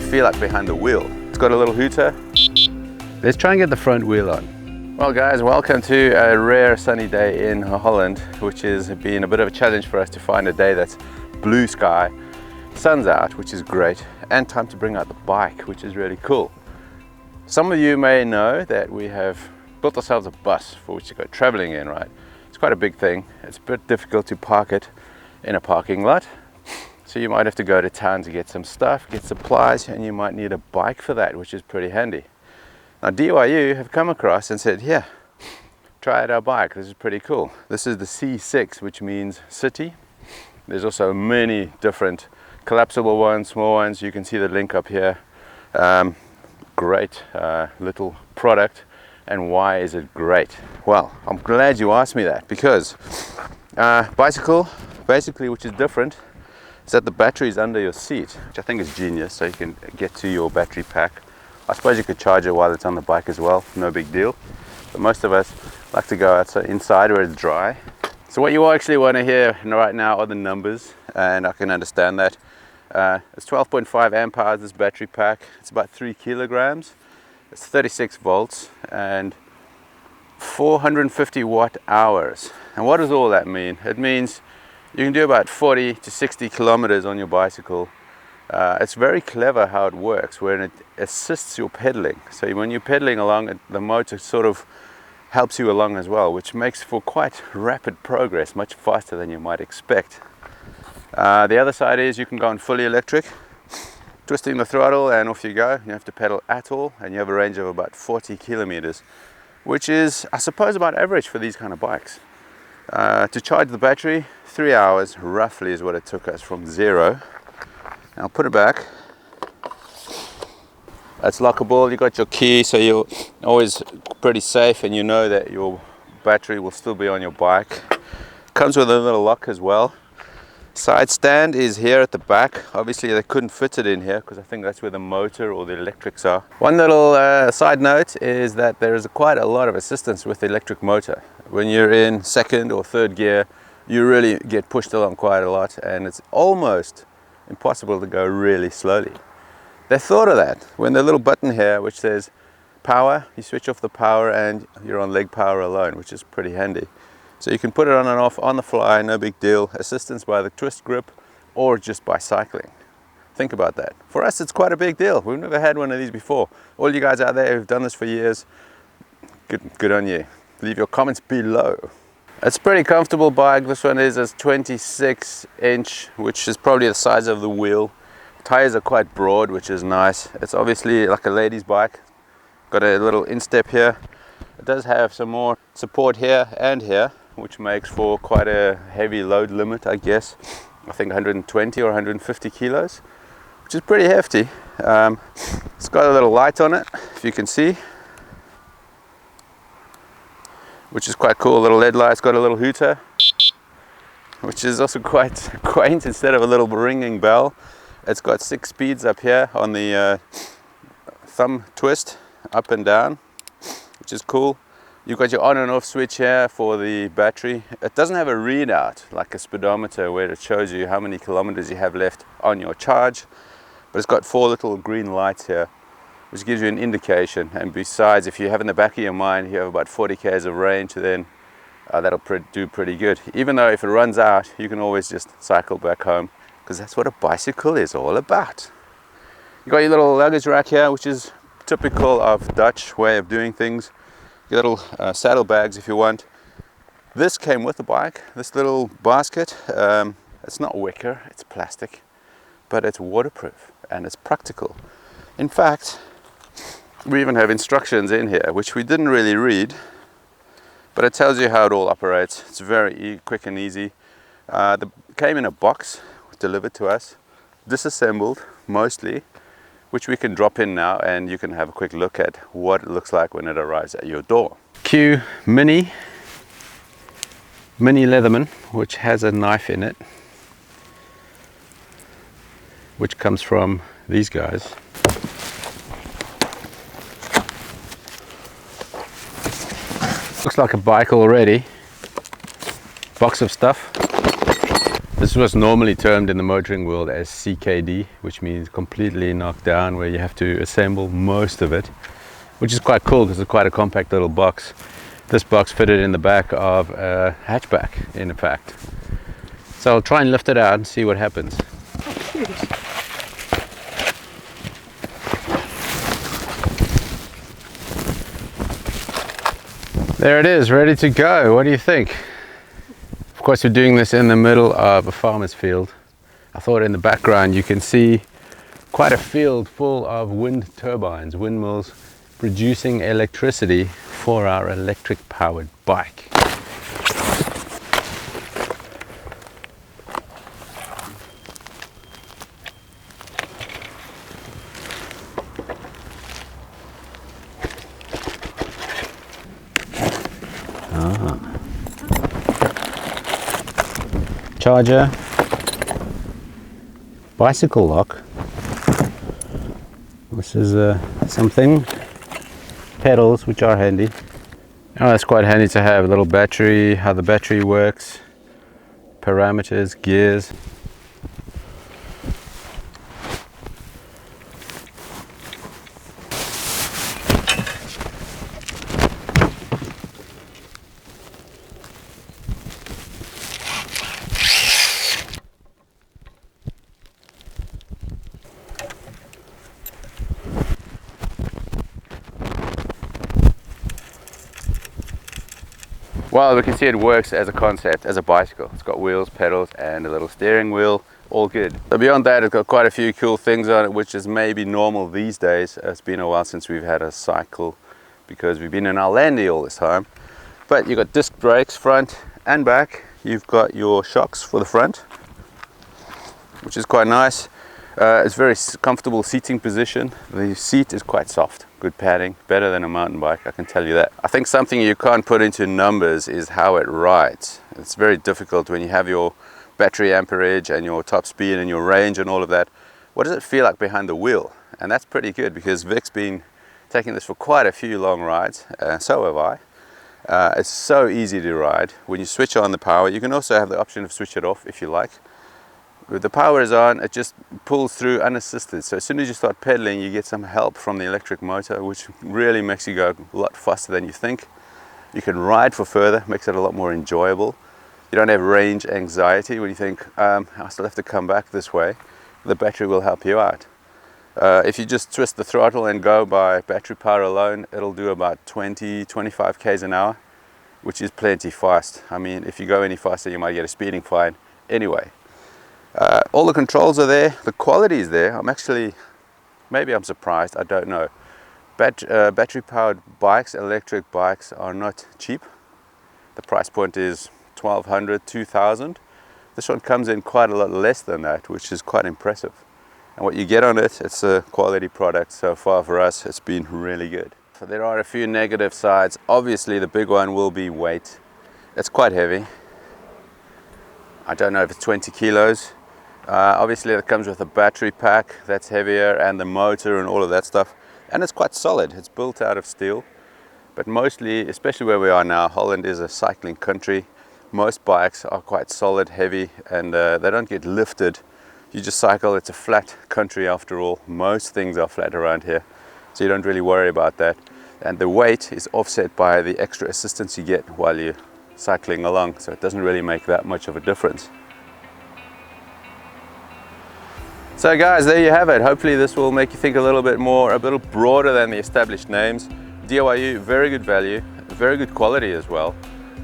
feel like behind the wheel? It's got a little hooter. Let's try and get the front wheel on. Well guys, welcome to a rare sunny day in Holland, which has been a bit of a challenge for us to find a day that's blue sky, sun's out, which is great, and time to bring out the bike, which is really cool. Some of you may know that we have built ourselves a bus for which to go traveling in, right? It's quite a big thing. It's a bit difficult to park it in a parking lot. So you might have to go to town to get some stuff, get supplies, and you might need a bike for that, which is pretty handy. Now DYU have come across and said, yeah, try out our bike, this is pretty cool. This is the C6, which means city. There's also many different collapsible ones, small ones. You can see the link up here. Great little product. And why is it great? Well, I'm glad you asked me that, because bicycle, basically, which is different, is that the battery is under your seat, which I think is genius, so you can get to your battery pack. I suppose you could charge it while it's on the bike as well, no big deal. But most of us like to go outside, inside where it's dry. So what you actually want to hear right now are the numbers, and I can understand that. It's 12.5 amp hours, this battery pack. It's about 3 kilograms. It's 36 volts and 450 watt hours. And what does all that mean? It means you can do about 40 to 60 kilometers on your bicycle. It's very clever how it works, where it assists your pedaling. So when you're pedaling along, the motor sort of helps you along as well, which makes for quite rapid progress, much faster than you might expect. The other side is you can go on fully electric, twisting the throttle and off you go. You don't have to pedal at all, and you have a range of about 40 kilometers, which is, I suppose, about average for these kind of bikes. To charge the battery, 3 hours roughly is what it took us from zero. And I'll put it back. It's lockable, you got your key, so you're always pretty safe, and you know that your battery will still be on your bike. Comes with a little lock as well. Side stand is here at the back. Obviously they couldn't fit it in here because I think that's where the motor or the electrics are. One little side note is that there is quite a lot of assistance with the electric motor. When you're in second or third gear, you really get pushed along quite a lot, and it's almost impossible to go really slowly. They thought of that when the little button here which says power, you switch off the power and you're on leg power alone, which is pretty handy. So you can put it on and off on the fly, no big deal. Assistance by the twist grip or just by cycling. Think about that. For us, it's quite a big deal. We've never had one of these before. All you guys out there who've done this for years, good on you. Leave your comments below. It's a pretty comfortable bike. This one is a 26 inch, which is probably the size of the wheel. Tires are quite broad, which is nice. It's obviously like a lady's bike. Got a little instep here. It does have some more support here and here, which makes for quite a heavy load limit, I guess. I think 120 or 150 kilos, which is pretty hefty. It's got a little light on it, if you can see, which is quite cool. A little LED light. It's got a little hooter, which is also quite quaint. Instead of a little ringing bell, it's got 6 speeds up here on the thumb twist, up and down, which is cool. You've got your on and off switch here for the battery. It doesn't have a readout like a speedometer where it shows you how many kilometers you have left on your charge, but it's got 4 little green lights here, which gives you an indication. And besides, if you have in the back of your mind you have about 40 k's of range, then that'll do pretty good. Even though if it runs out, you can always just cycle back home, because that's what a bicycle is all about. You've got your little luggage rack here, which is typical of Dutch way of doing things. Your little saddle bags if you want. This came with the bike, this little basket. It's not wicker, it's plastic, but it's waterproof and it's practical. In fact, we even have instructions in here, which we didn't really read, but it tells you how it all operates. It's very quick and easy. It came in a box delivered to us, disassembled mostly, which we can drop in now, and you can have a quick look at what it looks like when it arrives at your door. Q Mini Leatherman, which has a knife in it, which comes from these guys. Looks like a bike already. Box of stuff. This was normally termed in the motoring world as CKD, which means completely knocked down, where you have to assemble most of it, which is quite cool because it's quite a compact little box. This box fitted in the back of a hatchback, in fact. So I'll try and lift it out and see what happens. There it is, ready to go. What do you think? Of course, we're doing this in the middle of a farmer's field. I thought in the background you can see quite a field full of wind turbines, windmills, producing electricity for our electric powered bike. Charger, bicycle lock. This is something. Pedals, which are handy. Oh, that's quite handy to have. A little battery, how the battery works, parameters, gears. Well, we can see it works as a concept, as a bicycle. It's got wheels, pedals, and a little steering wheel, all good. So beyond that, it's got quite a few cool things on it, which is maybe normal these days. It's been a while since we've had a cycle because we've been in our landy all this time. But you've got disc brakes front and back. You've got your shocks for the front, which is quite nice. It's very comfortable seating position. The seat is quite soft, good padding, better than a mountain bike, I can tell you that. I think something you can't put into numbers is how it rides. It's very difficult when you have your battery amperage and your top speed and your range and all of that. What does it feel like behind the wheel? And that's pretty good because Vic's been taking this for quite a few long rides, so have I. It's so easy to ride. When you switch on the power, you can also have the option of switch it off if you like. With the power is on, it just pulls through unassisted. So as soon as you start pedaling, you get some help from the electric motor, which really makes you go a lot faster than you think. You can ride for further, makes it a lot more enjoyable. You don't have range anxiety when you think, I still have to come back this way. The battery will help you out. If you just twist the throttle and go by battery power alone, it'll do about 20-25 k's an hour, which is plenty fast. I mean, if you go any faster, you might get a speeding fine anyway. All the controls are there, the quality is there. Maybe I'm surprised, I don't know. Battery powered bikes, electric bikes are not cheap. The price point is $1,200, $2,000. This one comes in quite a lot less than that, which is quite impressive. And what you get on it, it's a quality product. So far for us, it's been really good. So there are a few negative sides. Obviously the big one will be weight. It's quite heavy. I don't know if it's 20 kilos. Obviously it comes with a battery pack that's heavier and the motor and all of that stuff. And it's quite solid. It's built out of steel. But mostly, especially where we are now, Holland is a cycling country. Most bikes are quite solid, heavy, and they don't get lifted. You just cycle. It's a flat country after all. Most things are flat around here. So you don't really worry about that. And the weight is offset by the extra assistance you get while you're cycling along. So it doesn't really make that much of a difference. So guys, there you have it. Hopefully this will make you think a little bit more, a little broader than the established names. DYU, very good value, very good quality as well.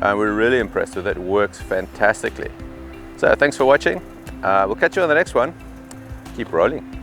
We're really impressed with it. It works fantastically. So thanks for watching. We'll catch you on the next one. Keep rolling.